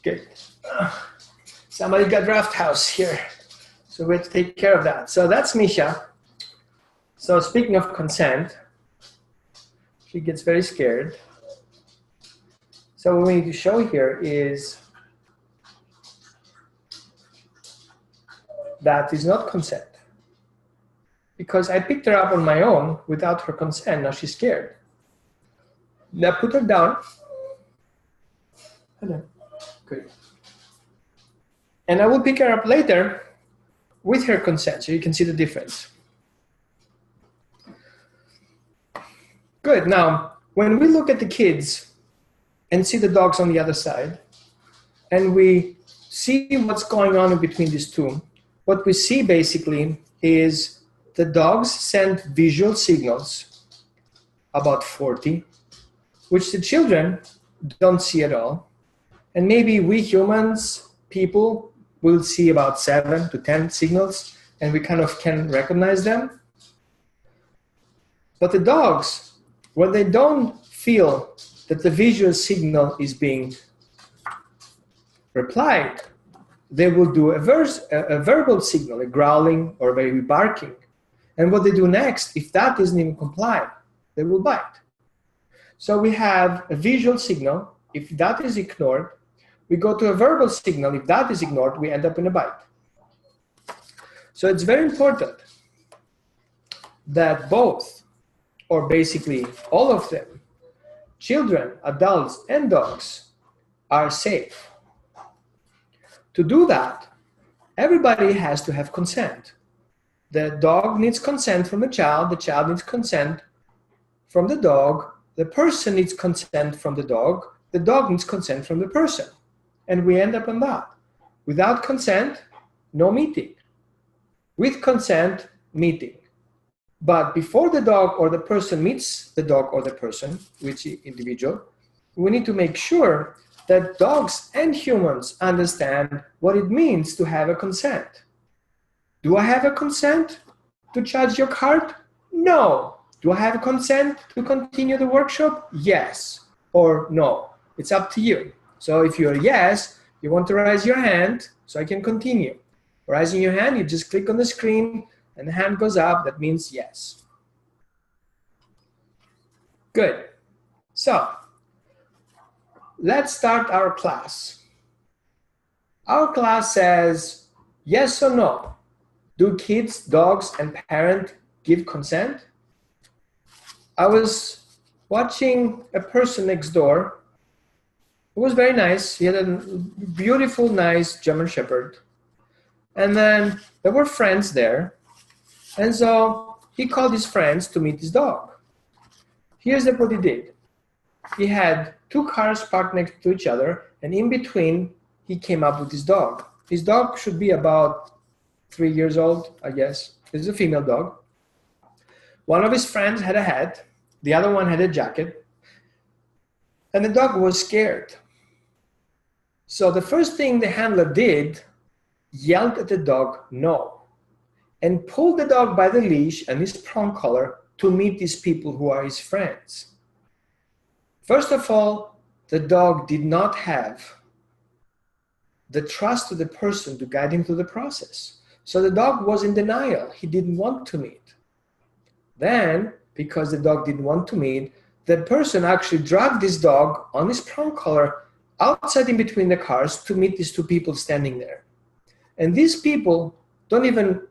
Good. Somebody got draft house here. So we have to take care of that. So that's Misha. So speaking of consent, she gets very scared. So what we need to show here is that is not consent. Because I picked her up on my own without her consent. Now she's scared. Now put her down. Hello. Good. And I will pick her up later with her consent, so you can see the difference. Good. Now, when we look at the kids and see the dogs on the other side, and we see what's going on in between these two, what we see basically is the dogs send visual signals, about 40, which the children don't see at all. And maybe we humans, people, will see about 7 to 10 signals, and we kind of can recognize them. But the dogs, when they don't feel that the visual signal is being replied, they will do a verbal signal, a growling or maybe barking. And what they do next, if that isn't even complied, they will bite. So we have a visual signal. If that is ignored, we go to a verbal signal. If that is ignored, we end up in a bite. So it's very important that both, or basically all of them, children, adults, and dogs, are safe. To do that, everybody has to have consent. The dog needs consent from the child needs consent from the dog, the person needs consent from the dog needs consent from the person. And we end up on that. Without consent, no meeting. With consent, meeting. But before the dog or the person meets the dog or the person, which individual, we need to make sure that dogs and humans understand what it means to have a consent. Do I have a consent to charge your card? No. Do I have a consent to continue the workshop? Yes or no. It's up to you. So if you're a yes, you want to raise your hand so I can continue. Raising your hand, you just click on the screen and the hand goes up. That means yes. Good. So let's start our class. Our class says yes or no. Do kids, dogs, and parents give consent? I was watching a person next door. It was very nice. He had a beautiful, nice German Shepherd. And then there were friends there. And so he called his friends to meet his dog. Here's what he did. He had 2 cars parked next to each other, and in between, he came up with his dog. His dog should be about 3 years old, I guess. It's a female dog. One of his friends had a hat. The other one had a jacket. And the dog was scared. So the first thing the handler did, yelled at the dog, no, and pulled the dog by the leash and his prong collar to meet these people who are his friends. First of all, the dog did not have the trust of the person to guide him through the process. So the dog was in denial. He didn't want to meet. Then, because the dog didn't want to meet, the person actually dragged this dog on his prong collar outside in between the cars to meet these 2 people standing there. And these people don't even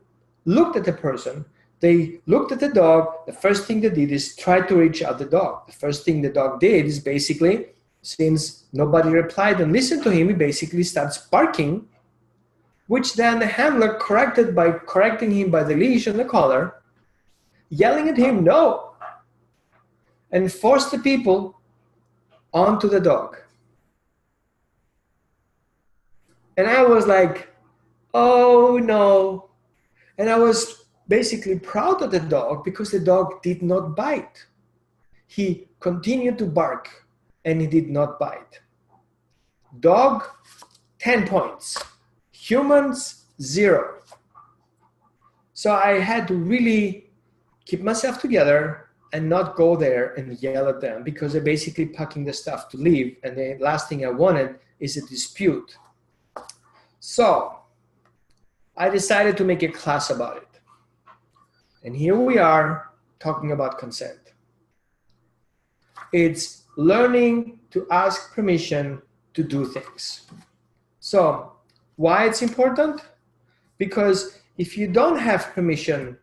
look at the person. They looked at the dog. The first thing they did is try to reach out the dog. The first thing the dog did is basically, since nobody replied and listened to him, he basically starts barking, which then the handler corrected by correcting him by the leash and the collar, yelling at him, no, and forced the people onto the dog. And I was like, oh no. And I was basically proud of the dog because the dog did not bite. He continued to bark and he did not bite. Dog, 10 points. Humans, 0. So I had to really keep myself together and not go there and yell at them because they're basically packing the stuff to leave. And the last thing I wanted is a dispute. So I decided to make a class about it. And here we are talking about consent. It's learning to ask permission to do things. So why it's important? Because if you don't have permission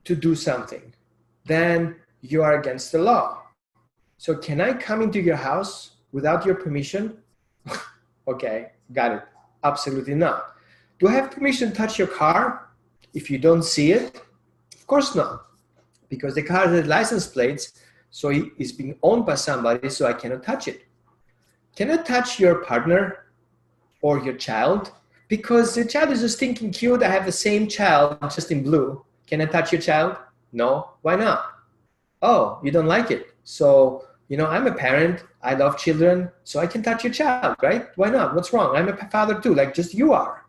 to do something, then you are against the law. So can I come into your house without your permission? Okay, got it. Absolutely not. Do I have permission to touch your car if you don't see it? Of course not, because the car has license plates, so it is being owned by somebody, so I cannot touch it. Can I touch your partner or your child? Because the child is just thinking cute. I have the same child, just in blue. Can I touch your child? No. Why not? Oh, you don't like it. So, I'm a parent. I love children. So I can touch your child, right? Why not? What's wrong? I'm a father too, like just you are.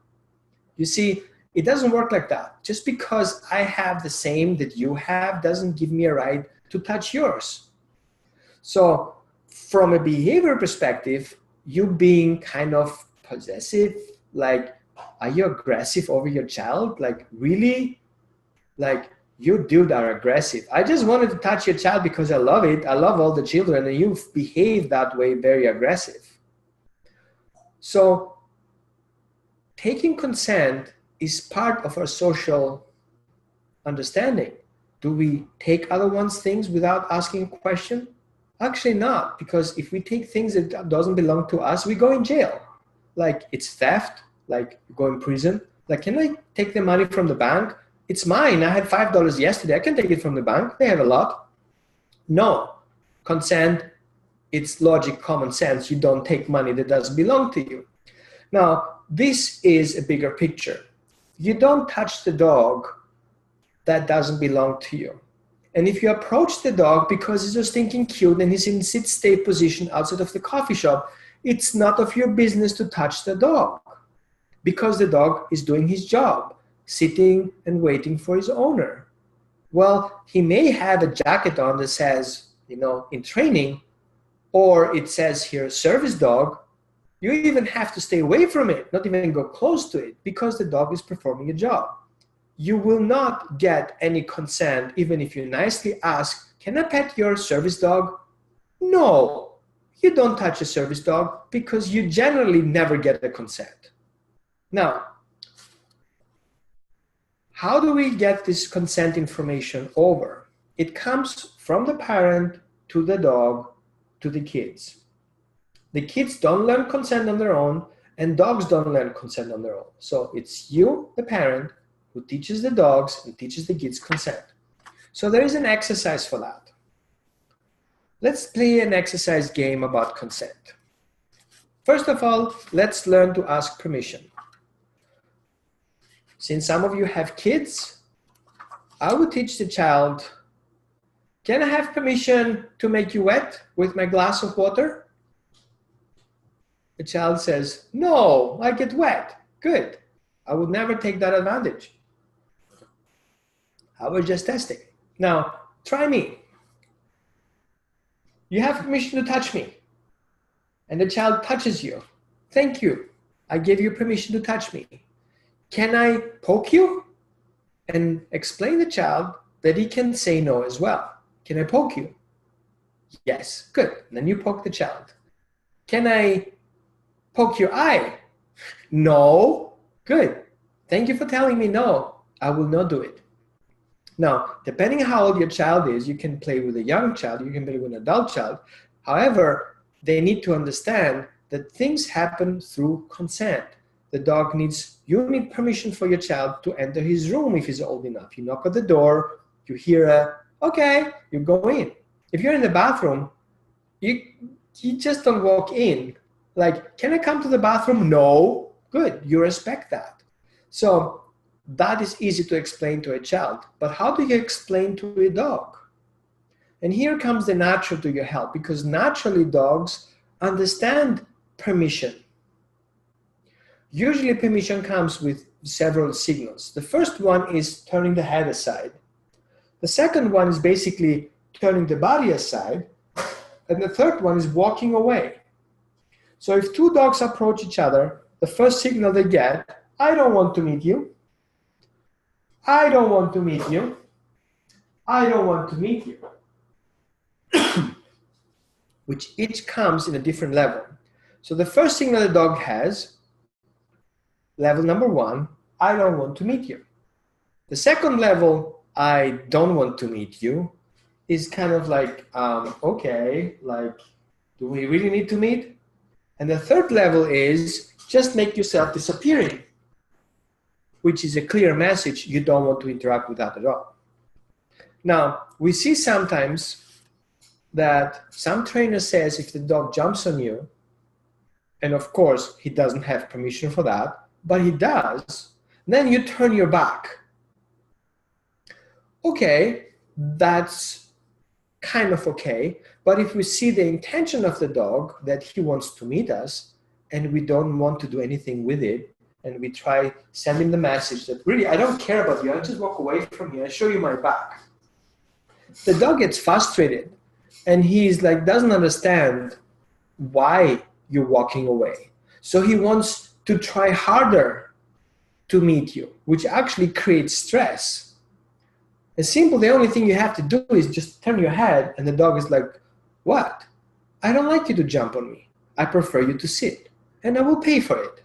You see, it doesn't work like that. Just because I have the same that you have doesn't give me a right to touch yours. So from a behavior perspective, you being kind of possessive, like, are you aggressive over your child? Like, really? Like, you dude are aggressive. I just wanted to touch your child because I love it. I love all the children, and you behave that way, very aggressive. So taking consent is part of our social understanding. Do we take other one's things without asking a question? Actually not, because if we take things that doesn't belong to us, we go in jail. Like, it's theft, like you go in prison. Like, can I take the money from the bank? It's mine. I had $5 yesterday. I can take it from the bank. They have a lot. No. Consent, it's logic, common sense. You don't take money that doesn't belong to you. Now, this is a bigger picture. You don't touch the dog that doesn't belong to you. And if you approach the dog because he's just thinking cute and he's in sit-stay position outside of the coffee shop, it's not of your business to touch the dog because the dog is doing his job, sitting and waiting for his owner. Well, he may have a jacket on that says, in training, or it says here, service dog. You even have to stay away from it, not even go close to it, because the dog is performing a job. You will not get any consent, even if you nicely ask, can I pet your service dog? No, you don't touch a service dog because you generally never get a consent. Now, how do we get this consent information over? It comes from the parent to the dog to the kids. The kids don't learn consent on their own, and dogs don't learn consent on their own. So it's you, the parent, who teaches the dogs and teaches the kids consent. So there is an exercise for that. Let's play an exercise game about consent. First of all, let's learn to ask permission. Since some of you have kids, I would teach the child, can I have permission to make you wet with my glass of water? The child says, no, I get wet. Good. I would never take that advantage. I was just testing. Now, try me. You have permission to touch me. And the child touches you. Thank you. I gave you permission to touch me. Can I poke you? And explain to the child that he can say no as well. Can I poke you? Yes. Good. And then you poke the child. Can I poke your eye? No. Good. Thank you for telling me no. I will not do it. Now, depending how old your child is, you can play with a young child, you can play with an adult child. However, they need to understand that things happen through consent. You need permission for your child to enter his room if he's old enough. You knock at the door, you hear okay, you go in. If you're in the bathroom, you just don't walk in. Like, can I come to the bathroom? No. Good, you respect that. So that is easy to explain to a child, but how do you explain to a dog? And here comes the natural to your help, because naturally dogs understand permission. Usually permission comes with several signals. The first one is turning the head aside. The second one is basically turning the body aside. And the third one is walking away. So if two dogs approach each other, the first signal they get, I don't want to meet you. I don't want to meet you. I don't want to meet you. Which each comes in a different level. So the first signal the dog has, level number 1, I don't want to meet you. The second level, I don't want to meet you, is kind of like, okay, like, do we really need to meet? And the third level is just make yourself disappearing, which is a clear message you don't want to interact with that at all. Now, we see sometimes that some trainer says if the dog jumps on you, and of course he doesn't have permission for that, but he does, then you turn your back. Okay, that's kind of okay, but if we see the intention of the dog that he wants to meet us and we don't want to do anything with it, and we try sending the message that really I don't care about you, I just walk away from you, I show you my back. The dog gets frustrated and he's like doesn't understand why you're walking away. So he wants to try harder to meet you, which actually creates stress. And simple, the only thing you have to do is just turn your head and the dog is like, what? I don't like you to jump on me. I prefer you to sit and I will pay for it.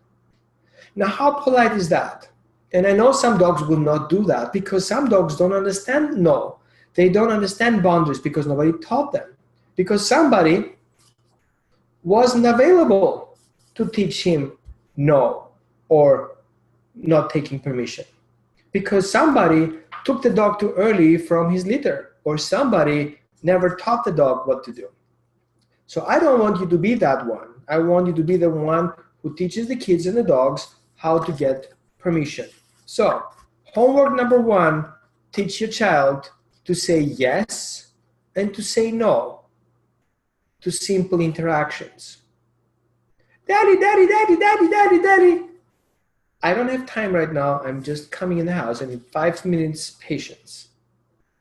Now, how polite is that? And I know some dogs will not do that because some dogs don't understand no. They don't understand boundaries because nobody taught them. Because somebody wasn't available to teach him no or not taking permission. Because somebody took the dog too early from his litter, or somebody never taught the dog what to do. So I don't want you to be that one. I want you to be the one who teaches the kids and the dogs how to get permission. So homework number 1, teach your child to say yes and to say no to simple interactions. Daddy, daddy, daddy, daddy, daddy, daddy. I don't have time right now. I'm just coming in the house. I need 5 minutes patience.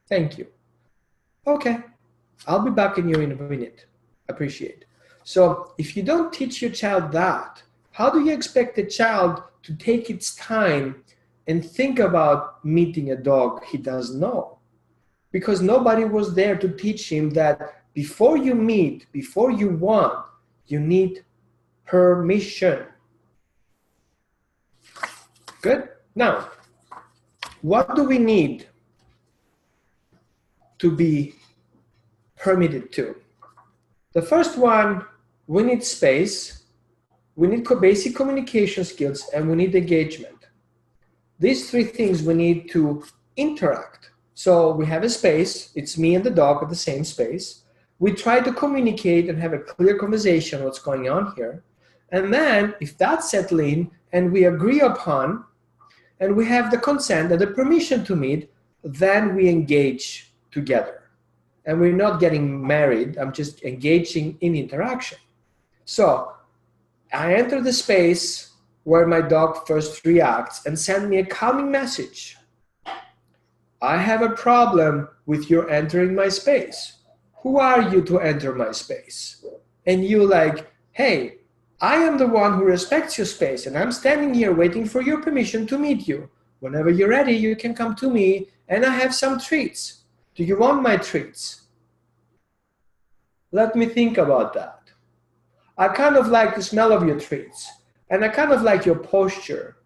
Thank you. Okay, I'll be back in a minute. Appreciate. So if you don't teach your child that, how do you expect the child to take its time and think about meeting a dog he doesn't know? Because nobody was there to teach him that before you meet, before you want, you need permission. Good. Now, what do we need to be permitted to? The first one, we need space, we need basic communication skills, and we need engagement. These 3 things we need to interact. So we have a space, it's me and the dog at the same space. We try to communicate and have a clear conversation what's going on here. And then if that's settling and we agree upon, and we have the consent and the permission to meet, then we engage together. And we're not getting married, I'm just engaging in interaction. So I enter the space where my dog first reacts and sends me a calming message. I have a problem with your entering my space. Who are you to enter my space? And you like, hey, I am the one who respects your space and I'm standing here waiting for your permission to meet you. Whenever you're ready, you can come to me and I have some treats. Do you want my treats? Let me think about that. I kind of like the smell of your treats and I kind of like your posture.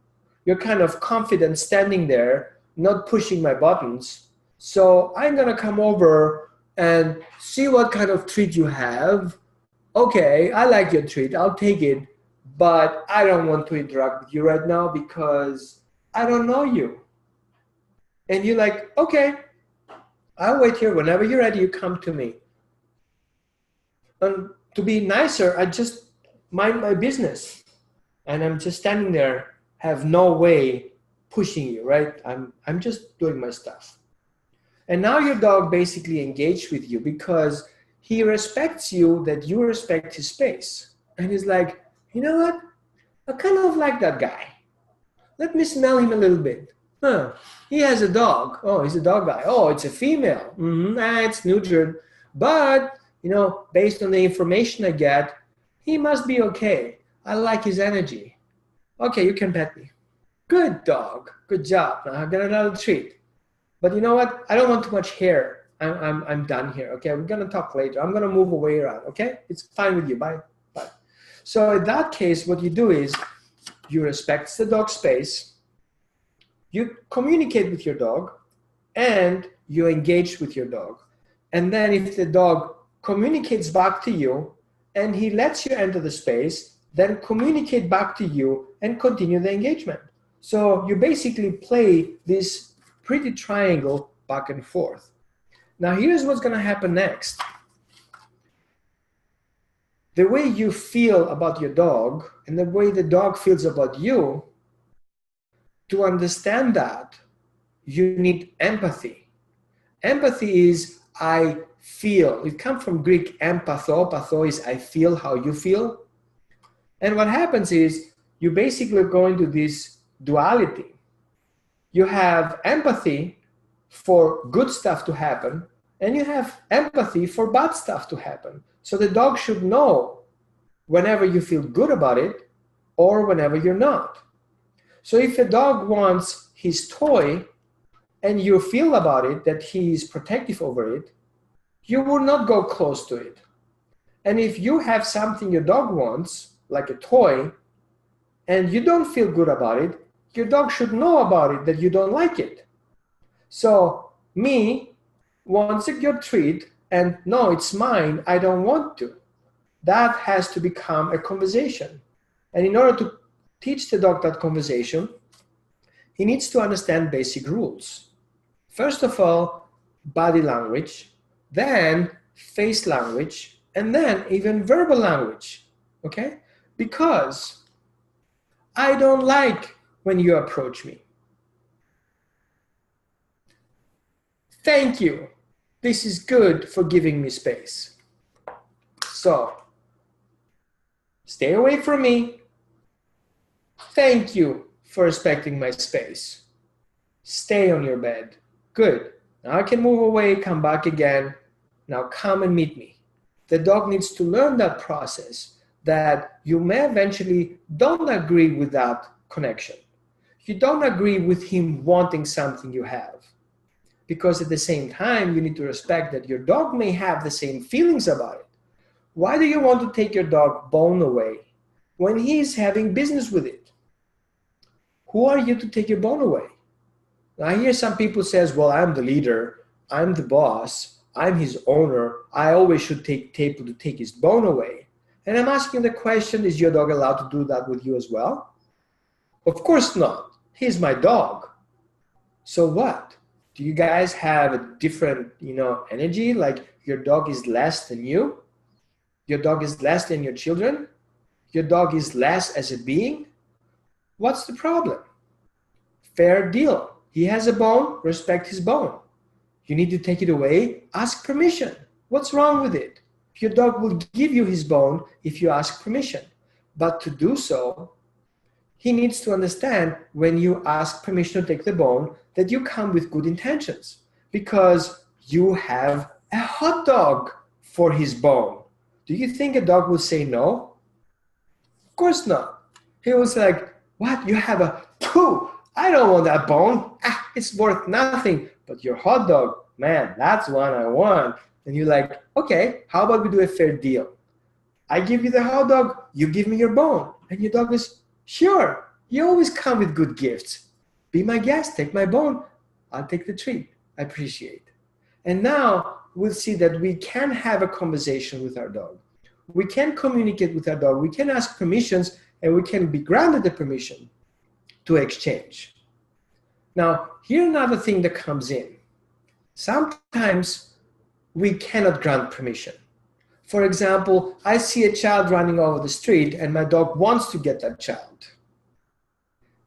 You're kind of confident standing there, not pushing my buttons. So I'm gonna come over and see what kind of treat you have. Okay, I like your treat, I'll take it, but I don't want to interact with you right now because I don't know you. And you're like, okay, I'll wait here. Whenever you're ready, you come to me. And to be nicer, I just mind my business. And I'm just standing there, have no way pushing you, right? I'm just doing my stuff. And now your dog basically engaged with you because he respects you, that you respect his space. And he's like, you know what? I kind of like that guy. Let me smell him a little bit. Huh. He has a dog. Oh, he's a dog guy. Oh, it's a female. It's neutered. But, based on the information I get, he must be okay. I like his energy. Okay, you can pet me. Good dog. Good job. Now I've got another treat. But you know what? I don't want too much hair. I'm done here. Okay, we're gonna talk later. I'm gonna move away around. Okay, it's fine with you. Bye. Bye. So in that case, what you do is you respect the dog's space, you communicate with your dog, and you engage with your dog. And then if the dog communicates back to you and he lets you enter the space, then communicate back to you and continue the engagement. So you basically play this pretty triangle back and forth. Now here's what's going to happen next. The way you feel about your dog and the way the dog feels about you, to understand that, you need empathy. Empathy is I feel. It comes from Greek empatho. Patho is I feel how you feel. And what happens is you basically go into this duality. You have empathy for good stuff to happen, and you have empathy for bad stuff to happen. So the dog should know whenever you feel good about it or whenever you're not. So if a dog wants his toy and you feel about it that he is protective over it, you will not go close to it. And if you have something your dog wants, like a toy, and you don't feel good about it, your dog should know about it, that you don't like it. So me wants a good treat, and no, it's mine, I don't want to. That has to become a conversation. And in order to teach the dog that conversation, he needs to understand basic rules. First of all, body language, then face language, and then even verbal language, okay? Because I don't like when you approach me. Thank you. This is good for giving me space. So, stay away from me. Thank you for respecting my space. Stay on your bed. Good. Now I can move away, come back again. Now come and meet me. The dog needs to learn that process, that you may eventually don't agree with that connection. You don't agree with him wanting something you have. Because at the same time, you need to respect that your dog may have the same feelings about it. Why do you want to take your dog bone away when he's having business with it? Who are you to take your bone away? Now I hear some people says, well, I'm the leader, I'm the boss, I'm his owner, I always should take able to take his bone away. And I'm asking the question, is your dog allowed to do that with you as well? Of course not. He's my dog. So what? Do you guys have a different, energy? Like your dog is less than you? Your dog is less than your children? Your dog is less as a being? What's the problem? Fair deal. He has a bone, respect his bone. You need to take it away, ask permission. What's wrong with it? Your dog will give you his bone if you ask permission. But to do so, he needs to understand when you ask permission to take the bone that you come with good intentions because you have a hot dog for his bone. Do you think a dog will say no? Of course not. He was like, what? You have a poo? I don't want that bone. It's worth nothing. But your hot dog, man, that's one I want. And you're like, okay, how about we do a fair deal? I give you the hot dog, you give me your bone. And your dog is, sure, you always come with good gifts. Be my guest, take my bone. I'll take the treat. I appreciate it. And now we'll see that we can have a conversation with our dog. We can communicate with our dog. We can ask permissions and we can be granted the permission to exchange. Now, here's another thing that comes in. Sometimes we cannot grant permission. For example, I see a child running over the street and my dog wants to get that child.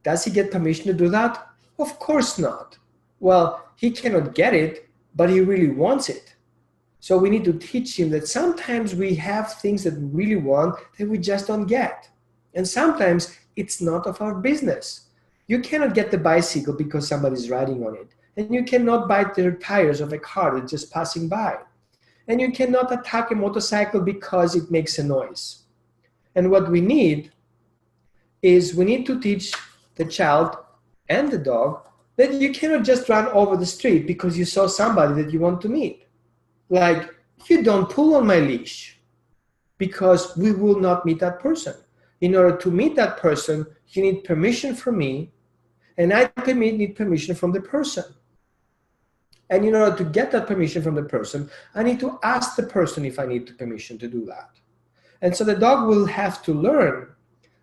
Does he get permission to do that? Of course not. Well, he cannot get it, but he really wants it. So we need to teach him that sometimes we have things that we really want that we just don't get. And sometimes it's not of our business. You cannot get the bicycle because somebody's riding on it. And you cannot bite the tires of a car that's just passing by. And you cannot attack a motorcycle because it makes a noise. And what we need is we need to teach the child and the dog that you cannot just run over the street because you saw somebody that you want to meet. Like, you don't pull on my leash because we will not meet that person. In order to meet that person, you need permission from me, and I need permission from the person. And in order to get that permission from the person, I need to ask the person if I need permission to do that. And so the dog will have to learn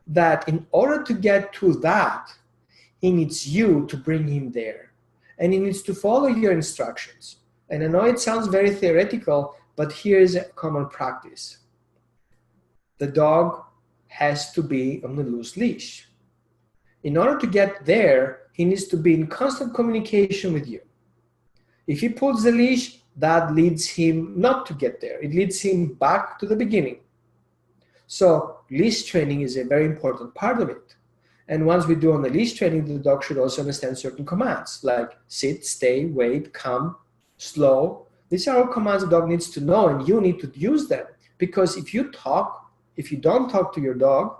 that in order to get to that, he needs you to bring him there. And he needs to follow your instructions. And I know it sounds very theoretical, but here is a common practice. The dog has to be on the loose leash. In order to get there, he needs to be in constant communication with you. If he pulls the leash, that leads him not to get there. It leads him back to the beginning. So leash training is a very important part of it. And once we do on the leash training, the dog should also understand certain commands like sit, stay, wait, come, slow. These are all commands the dog needs to know, and you need to use them. Because if you don't talk to your dog,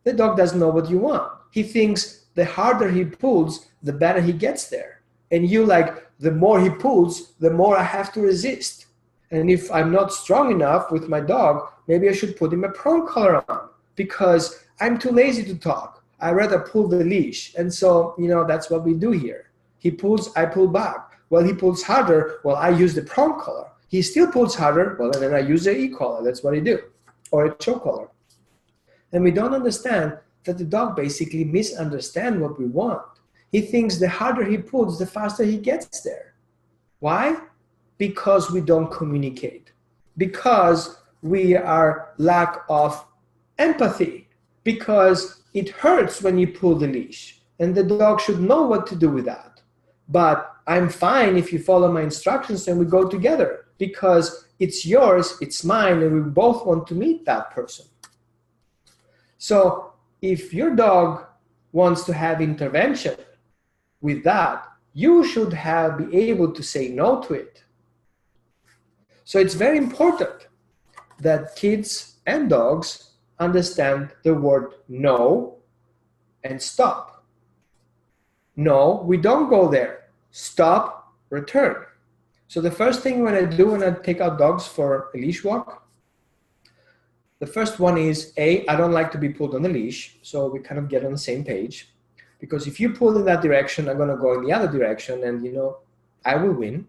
the dog doesn't know what you want. He thinks the harder he pulls, the better he gets there. And you like, the more he pulls, the more I have to resist. And if I'm not strong enough with my dog, maybe I should put him a prong collar on because I'm too lazy to talk. I rather pull the leash. And so, that's what we do here. He pulls, I pull back. Well, he pulls harder. Well, I use the prong collar. He still pulls harder. Well, and then I use the e-collar. That's what I do. Or a choke collar. And we don't understand that the dog basically misunderstands what we want. He thinks the harder he pulls, the faster he gets there. Why? Because we don't communicate. Because we are lack of empathy. Because it hurts when you pull the leash. And the dog should know what to do with that. But I'm fine if you follow my instructions and we go together. Because it's yours, it's mine, and we both want to meet that person. So if your dog wants to have intervention with that, you should be able to say no to it. So it's very important that kids and dogs understand the word no and stop. No, we don't go there. Stop, return. So the first thing when I do when I take out dogs for a leash walk, the first one is, I don't like to be pulled on the leash, so we kind of get on the same page. Because if you pull in that direction, I'm going to go in the other direction, and I will win.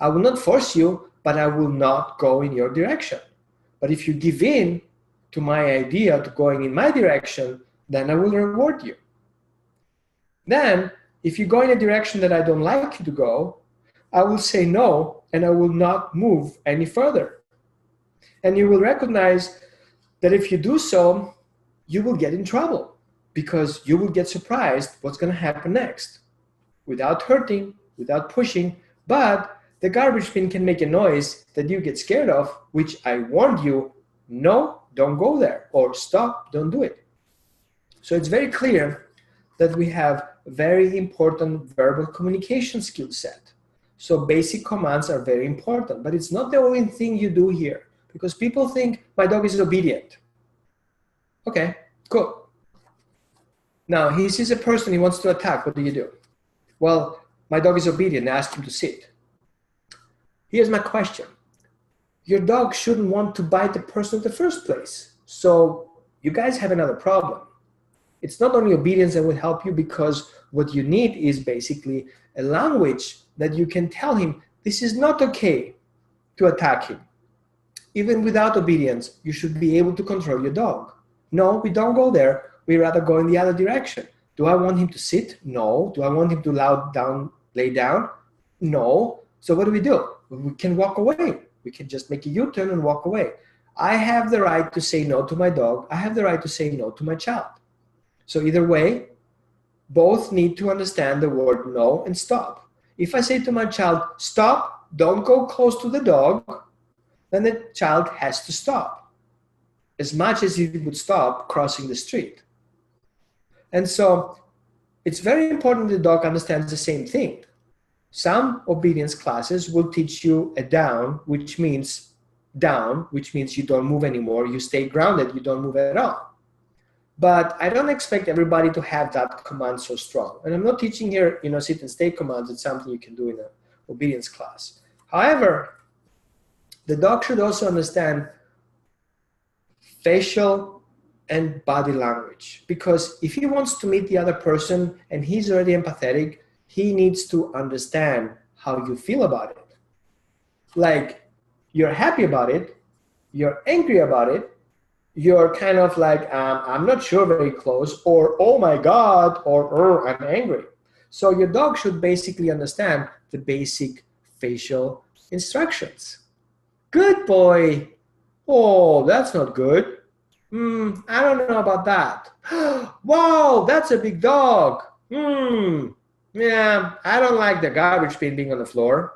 I will not force you, but I will not go in your direction. But if you give in to my idea to going in my direction, then I will reward you. Then, if you go in a direction that I don't like you to go, I will say no, and I will not move any further. And you will recognize that if you do so, you will get in trouble because you will get surprised what's going to happen next without hurting, without pushing. But the garbage bin can make a noise that you get scared of, which I warned you, no, don't go there, or stop, don't do it. So it's very clear that we have a very important verbal communication skill set. So basic commands are very important, but it's not the only thing you do here. Because people think my dog is obedient. Okay, cool. Now he sees a person he wants to attack. What do you do? Well, my dog is obedient. I ask him to sit. Here's my question. Your dog shouldn't want to bite the person in the first place. So you guys have another problem. It's not only obedience that will help you, because what you need is basically a language that you can tell him this is not okay to attack him. Even without obedience, you should be able to control your dog. No, we don't go there. We rather go in the other direction. Do I want him to sit? No. Do I want him to lay down? No. So what do? We can walk away. We can just make a U-turn and walk away. I have the right to say no to my dog. I have the right to say no to my child. So either way, both need to understand the word no and stop. If I say to my child, stop, don't go close to the dog, then the child has to stop, as much as he would stop crossing the street. And so it's very important the dog understands the same thing. Some obedience classes will teach you a down, which means you don't move anymore. You stay grounded, you don't move at all. But I don't expect everybody to have that command so strong. And I'm not teaching here, sit and stay commands. It's something you can do in an obedience class. However, the dog should also understand facial and body language, because if he wants to meet the other person and he's already empathetic, he needs to understand how you feel about it. Like, you're happy about it, you're angry about it, you're kind of like, I'm not sure, very close, or oh my God, or I'm angry. So your dog should basically understand the basic facial instructions. Good boy. Oh, that's not good. I don't know about that. Wow, that's a big dog. Yeah, I don't like the garbage bin being on the floor.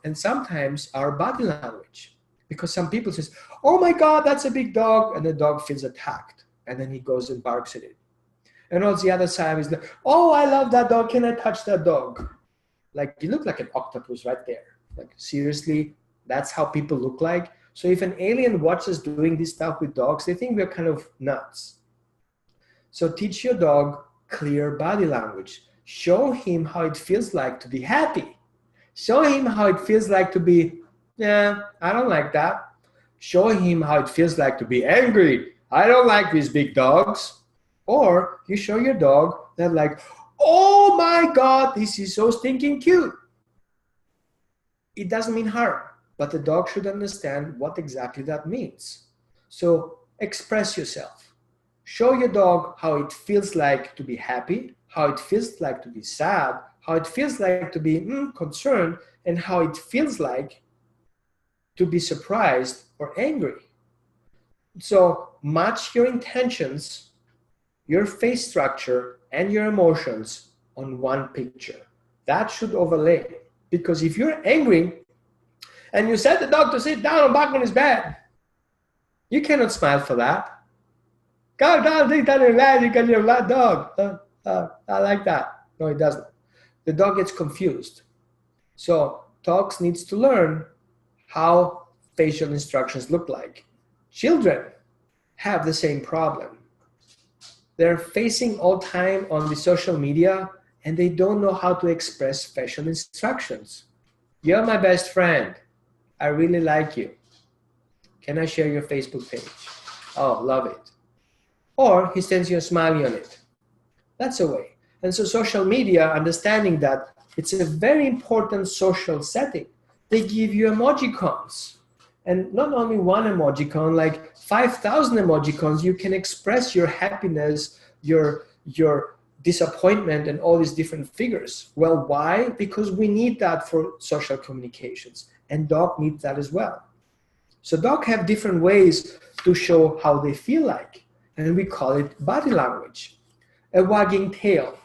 And sometimes our body language. Because some people say, oh my God, that's a big dog. And the dog feels attacked. And then he goes and barks at it. And on the other side is like, oh, I love that dog. Can I touch that dog? Like, you look like an octopus right there. Like, seriously, that's how people look like. So if an alien watches doing this stuff with dogs, they think we're kind of nuts. So teach your dog clear body language. Show him how it feels like to be happy. Show him how it feels like to be, yeah, I don't like that. Show him how it feels like to be angry. I don't like these big dogs. Or you show your dog that like, oh my God, this is so stinking cute. It doesn't mean harm, but the dog should understand what exactly that means. So express yourself. Show your dog how it feels like to be happy, how it feels like to be sad, how it feels like to be concerned, and how it feels like to be surprised or angry. So match your intentions, your face structure, and your emotions on one picture. That should overlay. Because if you're angry and you set the dog to sit down and back on his bed, you cannot smile for that. God, sit down and relax because you're a flat dog. I like that. No, it doesn't. The dog gets confused. So dogs needs to learn how facial instructions look like. Children have the same problem. They're facing all time on the social media and they don't know how to express facial instructions. You're my best friend. I really like you. Can I share your Facebook page? Oh, love it. Or he sends you a smiley on it. That's a way. And so social media, understanding that it's a very important social setting. They give you emojicons. And not only one emojicon, like 5,000 emojicons, you can express your happiness, your disappointment, and all these different figures. Well, why? Because we need that for social communications. And dog needs that as well. So dog have different ways to show how they feel like. And we call it body language. A wagging tail.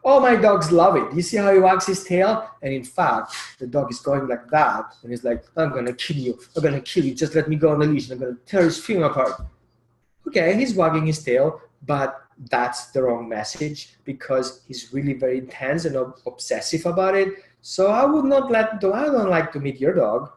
Oh, my dogs love it. You see how he wags his tail? And in fact, the dog is going like that. And he's like, I'm going to kill you. I'm going to kill you. Just let me go on the leash. I'm going to tear his finger apart. Okay, he's wagging his tail, but that's the wrong message because he's really very intense and obsessive about it. So I would not I don't like to meet your dog.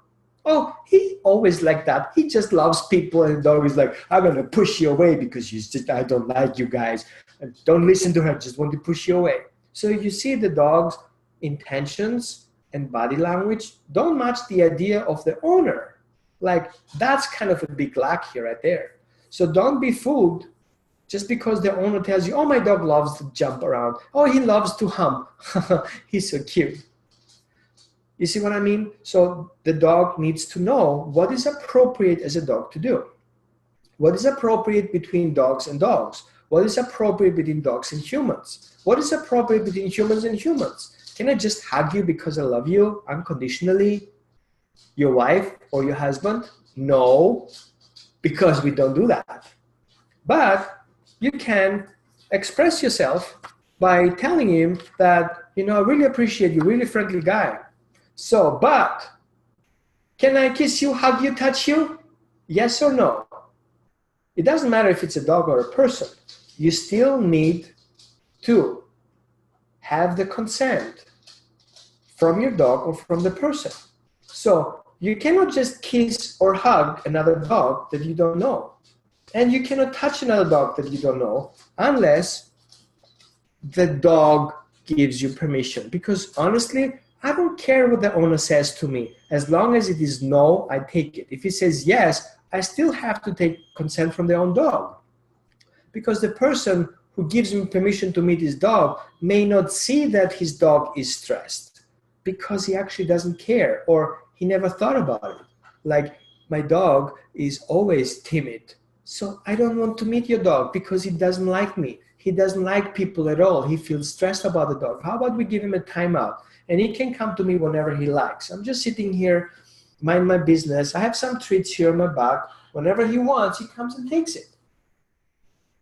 Oh, he always like that. He just loves people, and the dog is like, I'm going to push you away because I don't like you guys. And don't listen to her, just want to push you away. So you see the dog's intentions and body language don't match the idea of the owner. Like, that's kind of a big lack here right there. So don't be fooled just because the owner tells you, oh, my dog loves to jump around. Oh, he loves to hump. He's so cute. You see what I mean? So the dog needs to know what is appropriate as a dog to do. What is appropriate between dogs and dogs? What is appropriate between dogs and humans? What is appropriate between humans and humans? Can I just hug you because I love you unconditionally? Your wife or your husband? No, because we don't do that. But you can express yourself by telling him that, I really appreciate you, really friendly guy. So, but can I kiss you, hug you, touch you? Yes or no? It doesn't matter if it's a dog or a person. You still need to have the consent from your dog or from the person. So you cannot just kiss or hug another dog that you don't know. And you cannot touch another dog that you don't know unless the dog gives you permission. Because honestly, I don't care what the owner says to me. As long as it is no, I take it. If he says yes, I still have to take consent from their own dog. Because the person who gives me permission to meet his dog may not see that his dog is stressed because he actually doesn't care or he never thought about it. Like, my dog is always timid, so I don't want to meet your dog because he doesn't like me. He doesn't like people at all. He feels stressed about the dog. How about we give him a timeout and he can come to me whenever he likes. I'm just sitting here, mind my business. I have some treats here on my back. Whenever he wants, he comes and takes it.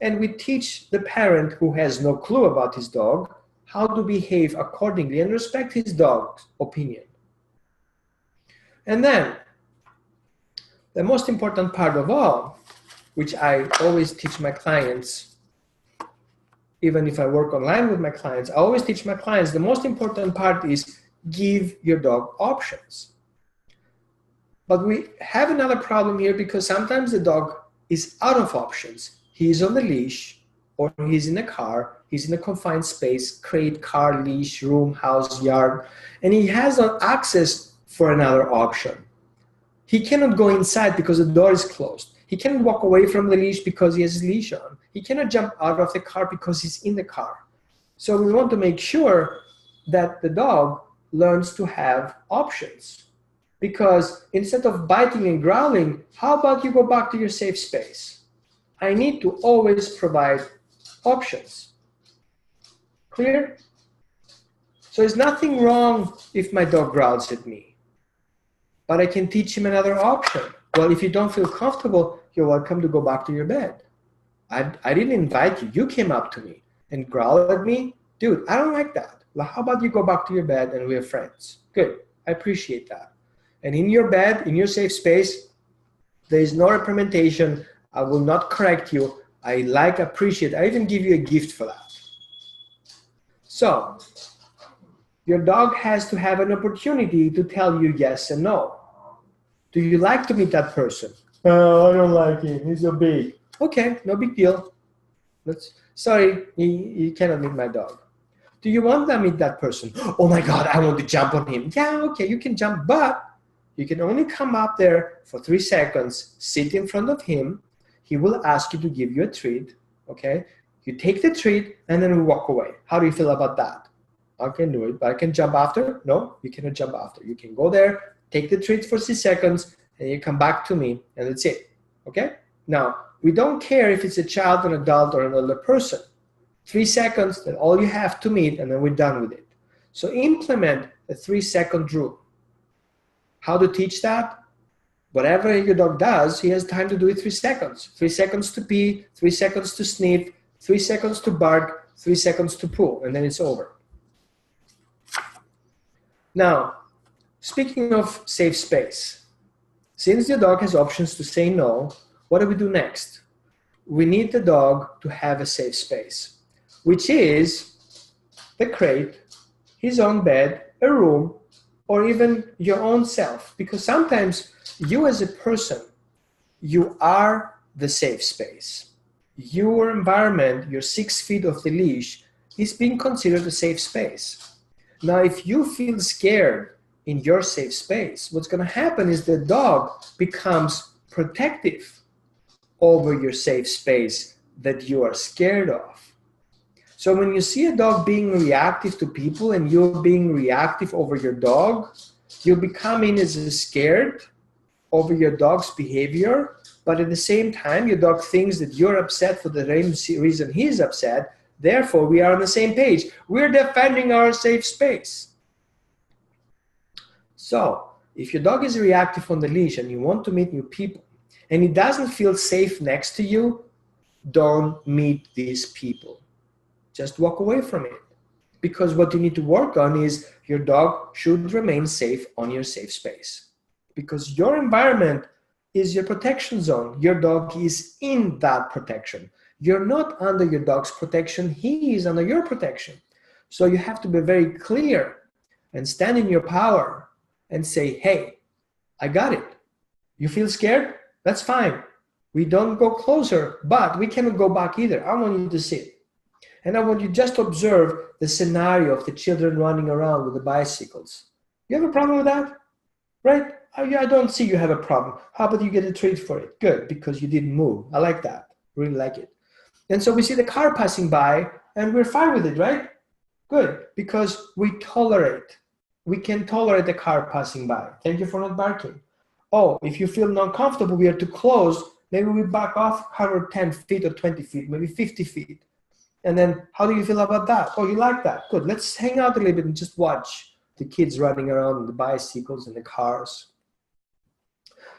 And we teach the parent who has no clue about his dog how to behave accordingly and respect his dog's opinion. And then, the most important part of all, which I always teach my clients, even if I work online with my clients, I always teach my clients, the most important part is give your dog options. But we have another problem here because sometimes the dog is out of options. He's on the leash, or he's in a car, he's in a confined space, crate, car, leash, room, house, yard, and he has no access for another option. He cannot go inside because the door is closed. He cannot walk away from the leash because he has his leash on. He cannot jump out of the car because he's in the car. So we want to make sure that the dog learns to have options. Because instead of biting and growling, how about you go back to your safe space? I need to always provide options. Clear? So there's nothing wrong if my dog growls at me, but I can teach him another option. Well, if you don't feel comfortable, you're welcome to go back to your bed. I didn't invite you. You came up to me and growled at me. Dude, I don't like that. Well, how about you go back to your bed and we're friends? Good. I appreciate that. And in your bed, in your safe space, there is no reprimandation. I will not correct you. I appreciate. I even give you a gift for that. So, your dog has to have an opportunity to tell you yes and no. Do you like to meet that person? Oh, I don't like him. He's so big. Okay, no big deal. Sorry, you cannot meet my dog. Do you want to meet that person? Oh my God, I want to jump on him. Yeah, okay, you can jump, but you can only come up there for 3 seconds, sit in front of him. He will ask you to give you a treat, okay? You take the treat and then we walk away. How do you feel about that? I can do it, but I can jump after? No, you cannot jump after. You can go there, take the treat for 6 seconds, and you come back to me, and that's it, okay? Now, we don't care if it's a child, an adult, or an older person. 3 seconds, that's all you have to meet, and then we're done with it. So implement the 3-second rule. How to teach that? Whatever your dog does, he has time to do it 3 seconds. 3 seconds to pee, 3 seconds to sniff, 3 seconds to bark, 3 seconds to poo, and then it's over. Now, speaking of safe space, since the dog has options to say no, what do we do next? We need the dog to have a safe space, which is the crate, his own bed, a room, or even your own self. Because sometimes you as a person, you are the safe space. Your environment, your 6 feet of the leash, is being considered a safe space. Now, if you feel scared in your safe space, what's going to happen is the dog becomes protective over your safe space that you are scared of. So when you see a dog being reactive to people and you're being reactive over your dog, you're becoming as scared over your dog's behavior, but at the same time, your dog thinks that you're upset for the reason he's upset. Therefore, we are on the same page. We're defending our safe space. So, if your dog is reactive on the leash and you want to meet new people, and he doesn't feel safe next to you, don't meet these people. Just walk away from it. Because what you need to work on is your dog should remain safe on your safe space. Because your environment is your protection zone. Your dog is in that protection. You're not under your dog's protection. He is under your protection. So you have to be very clear and stand in your power and say, hey, I got it. You feel scared? That's fine. We don't go closer, but we cannot go back either. I want you to sit. And I want you just to observe the scenario of the children running around with the bicycles. You have a problem with that? Right? I don't see you have a problem. How about you get a treat for it? Good, because you didn't move. I like that. Really like it. And so we see the car passing by and we're fine with it, right? Good, because we tolerate. We can tolerate the car passing by. Thank you for not barking. Oh, if you feel not comfortable, we are too close, maybe we back off 110 feet or 20 feet, maybe 50 feet. And then how do you feel about that? Oh, you like that? Good, let's hang out a little bit and just watch the kids running around on the bicycles and the cars.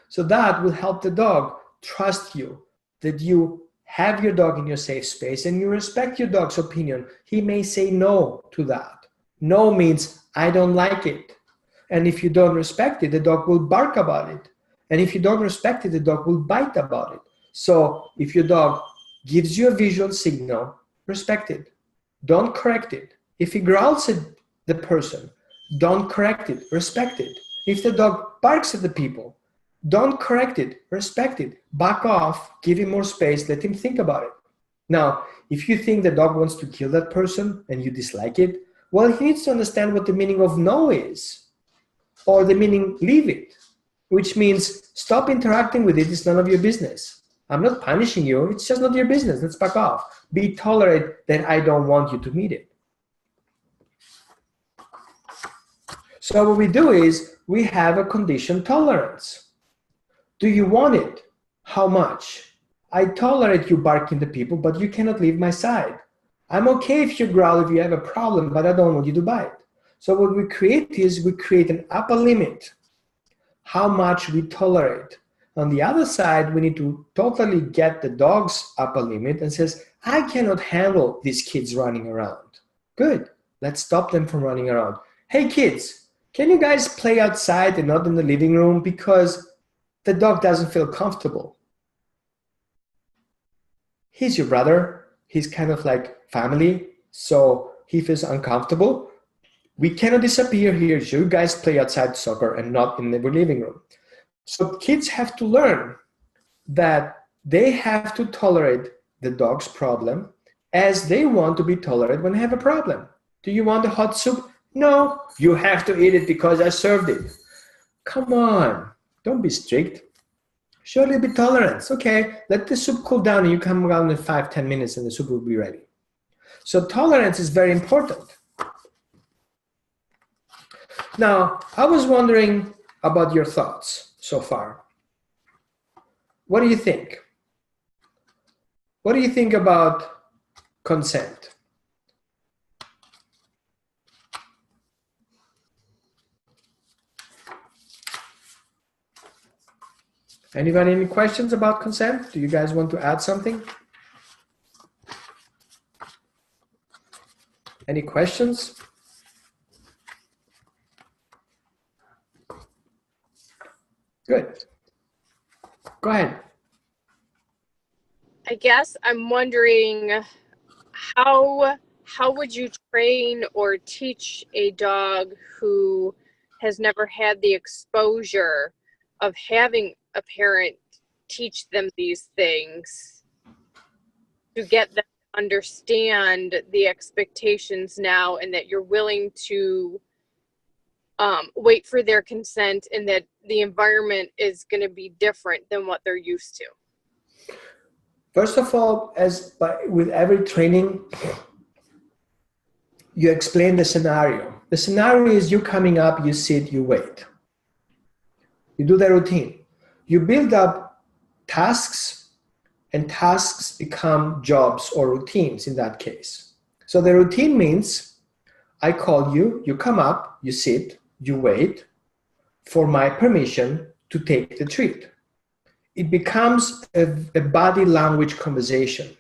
So that will help the dog trust you, that you have your dog in your safe space and you respect your dog's opinion. He may say no to that. No means I don't like it. And if you don't respect it, the dog will bark about it. And if you don't respect it, the dog will bite about it. So if your dog gives you a visual signal, respect it. Don't correct it. If he growls at the person, don't correct it. Respect it. If the dog barks at the people, don't correct it. Respect it. Back off. Give him more space. Let him think about it. Now, if you think the dog wants to kill that person and you dislike it, well, he needs to understand what the meaning of no is. Or the meaning leave it, which means stop interacting with it. It's none of your business. I'm not punishing you. It's just not your business. Let's back off. Be tolerant that I don't want you to meet it. So what we do is we have a conditioned tolerance. Do you want it? How much? I tolerate you barking the people, but you cannot leave my side. I'm okay if you growl if you have a problem, but I don't want you to bite. So what we create is we create an upper limit, how much we tolerate. On the other side, we need to totally get the dog's upper limit and says, I cannot handle these kids running around. Good, let's stop them from running around. Hey kids, can you guys play outside and not in the living room because the dog doesn't feel comfortable? He's your brother. He's kind of like family, so he feels uncomfortable. We cannot disappear here. So you guys play outside soccer and not in the living room. So kids have to learn that they have to tolerate the dog's problem as they want to be tolerated when they have a problem. Do you want the hot soup? No, you have to eat it because I served it. Come on, don't be strict. Show a little bit tolerance. Okay, let the soup cool down and you come around in 5-10 minutes and the soup will be ready. So tolerance is very important. Now, I was wondering about your thoughts so far. What do you think? What do you think about consent? Anybody any questions about consent? Do you guys want to add something? Any questions? Good. Go ahead. I guess I'm wondering how would you train or teach a dog who has never had the exposure of having a parent teach them these things to get them to understand the expectations now and that you're willing to wait for their consent and that the environment is going to be different than what they're used to? First of all, with every training, you explain the scenario. The scenario is you coming up, you sit, you wait. You do the routine. You build up tasks, and tasks become jobs or routines in that case. So the routine means I call you, you come up, you sit, you wait for my permission to take the treat. It becomes a body language conversation.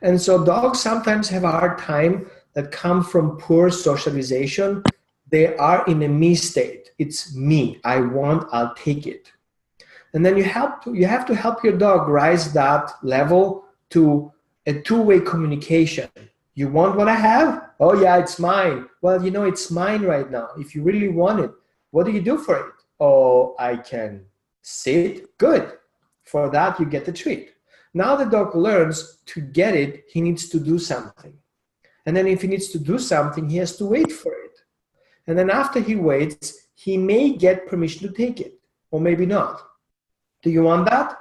And so dogs sometimes have a hard time that come from poor socialization. They are in a me state. It's me. I want, I'll take it. And then you have to help your dog rise that level to a two-way communication. You want what I have? Oh yeah, it's mine. Well, you know, it's mine right now. If you really want it, what do you do for it? Oh, I can sit. Good. For that, you get the treat. Now the dog learns to get it, he needs to do something. And then if he needs to do something, he has to wait for it. And then after he waits, he may get permission to take it, or maybe not. Do you want that?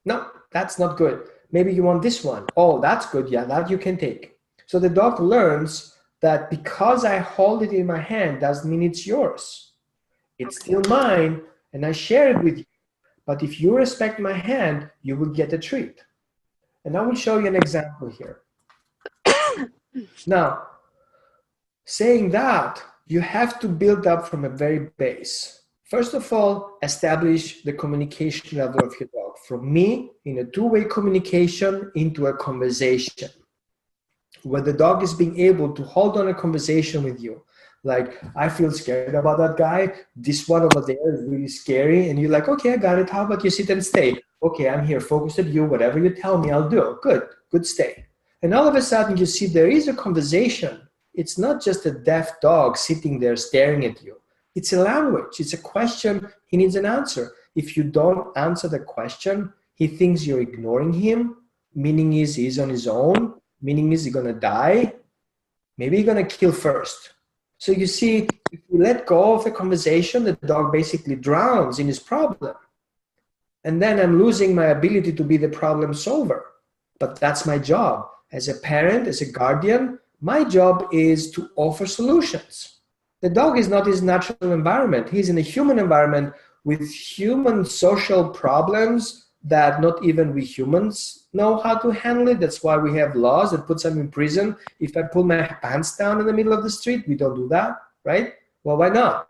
No, that's not good. Maybe you want this one. Oh, that's good. Yeah, that you can take. So the dog learns that because I hold it in my hand doesn't mean it's yours. It's still mine, and I share it with you. But if you respect my hand, you will get a treat. And I will show you an example here. Now, saying that, you have to build up from a very base. First of all, establish the communication level of your dog. From me, in a two-way communication into a conversation, where the dog is being able to hold on a conversation with you. Like, I feel scared about that guy. This one over there is really scary. And you're like, okay, I got it. How about you sit and stay? Okay, I'm here, focused at you. Whatever you tell me, I'll do. Good, stay. And all of a sudden, you see there is a conversation. It's not just a deaf dog sitting there staring at you. It's a language. It's a question. He needs an answer. If you don't answer the question, he thinks you're ignoring him. Meaning is he's on his own. Meaning is he's going to die. Maybe he's going to kill first. So you see, if you let go of the conversation, the dog basically drowns in his problem. And then I'm losing my ability to be the problem solver. But that's my job. As a parent, as a guardian, my job is to offer solutions. The dog is not his natural environment. He's in a human environment with human social problems that not even we humans know how to handle it. That's why we have laws that puts them in prison. If I pull my pants down in the middle of the street, we don't do that, right? Well, why not?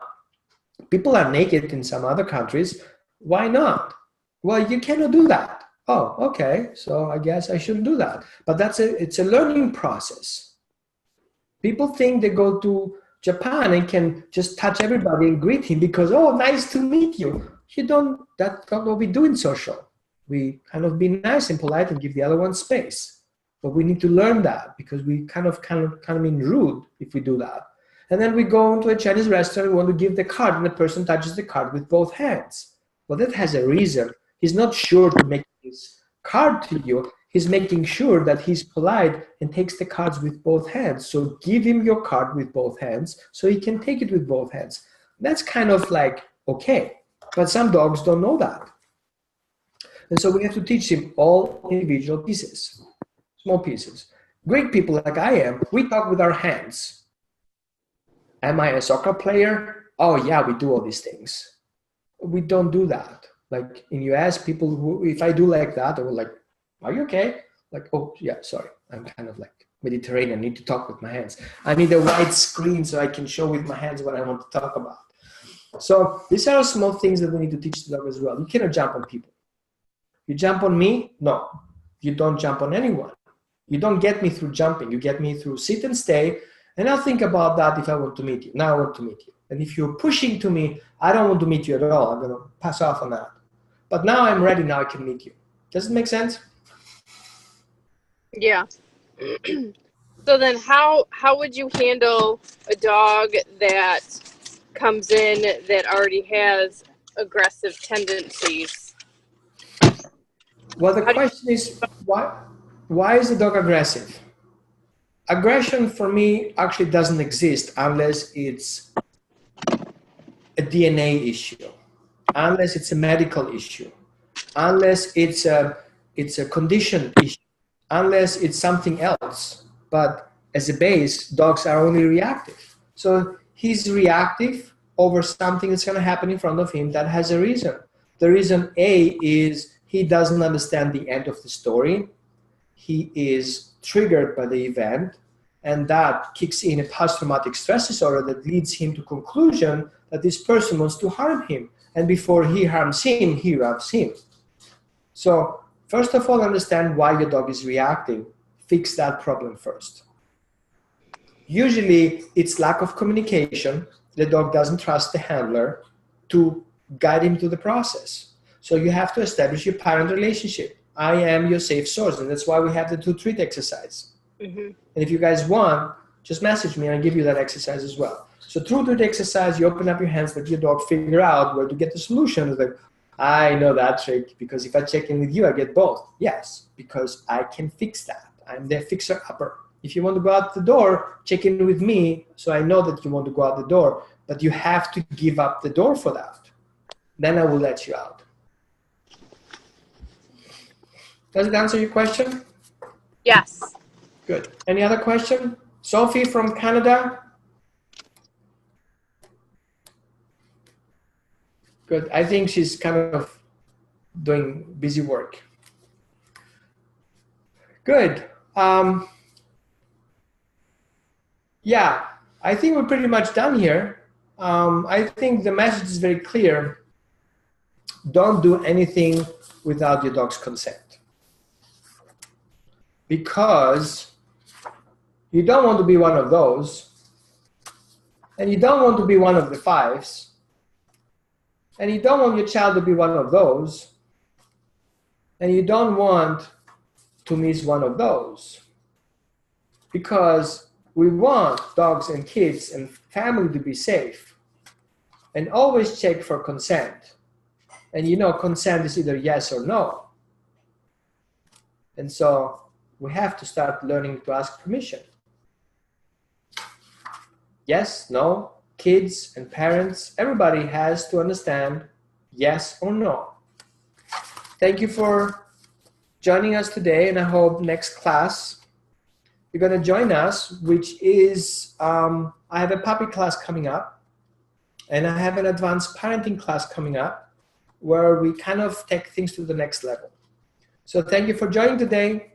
People are naked in some other countries. Why not? Well, you cannot do that. Oh, okay, so I guess I shouldn't do that. But it's a learning process. People think they go to Japan and can just touch everybody and greet him because, oh, nice to meet you. That's not what we do in social. We kind of be nice and polite and give the other one space. But we need to learn that because we kind of mean rude if we do that. And then we go into a Chinese restaurant, we want to give the card, and the person touches the card with both hands. Well, that has a reason. He's not sure to make his card to you. He's making sure that he's polite and takes the cards with both hands. So give him your card with both hands so he can take it with both hands. That's kind of like, okay. But some dogs don't know that. And so we have to teach him all individual pieces, small pieces. Great people like I am, we talk with our hands. Am I a soccer player? Oh yeah, we do all these things. We don't do that. Like in US, people who, if I do like that, they were like, are you okay? Like, oh yeah, sorry. I'm kind of like Mediterranean, I need to talk with my hands. I need a wide screen so I can show with my hands what I want to talk about. So these are small things that we need to teach the dog as well. You cannot jump on people. You jump on me? No. You don't jump on anyone. You don't get me through jumping. You get me through sit and stay. And I'll think about that if I want to meet you. Now I want to meet you. And if you're pushing to me, I don't want to meet you at all. I'm going to pass off on that. But now I'm ready. Now I can meet you. Does it make sense? Yeah. So then how would you handle a dog that comes in that already has aggressive tendencies? Well, the question is, why is the dog aggressive? Aggression for me actually doesn't exist unless it's a DNA issue, unless it's a medical issue, unless it's a condition issue, unless it's something else. But as a base, dogs are only reactive. So he's reactive over something that's going to happen in front of him that has a reason. The reason A is he doesn't understand the end of the story. He is triggered by the event, and that kicks in a post-traumatic stress disorder that leads him to conclusion that this person wants to harm him. And before he harms him, he harms him. So first of all, understand why your dog is reacting. Fix that problem first. Usually it's lack of communication. The dog doesn't trust the handler to guide him through the process. So you have to establish your parent relationship. I am your safe source, and that's why we have the 2-treat exercise. Mm-hmm. And if you guys want, just message me and I'll give you that exercise as well. So through the exercise, you open up your hands, let your dog figure out where to get the solution. It's like, I know that trick because if I check in with you, I get both. Yes, because I can fix that. I'm the fixer-upper. If you want to go out the door, check in with me so I know that you want to go out the door, but you have to give up the door for that. Then I will let you out. Does it answer your question? Yes. Good. Any other question? Sophie from Canada? Good. I think she's kind of doing busy work. Good. Yeah, I think we're pretty much done here. I think the message is very clear. Don't do anything without your dog's consent. Because you don't want to be one of those, and you don't want to be one of the fives, and you don't want your child to be one of those, and you don't want to miss one of those. Because we want dogs and kids and family to be safe, and always check for consent. And you know, consent is either yes or no. And so we have to start learning to ask permission. Yes, no, kids and parents, everybody has to understand yes or no. Thank you for joining us today, and I hope next class you're going to join us, which is, I have a puppy class coming up, and I have an advanced parenting class coming up, where we kind of take things to the next level. So thank you for joining today.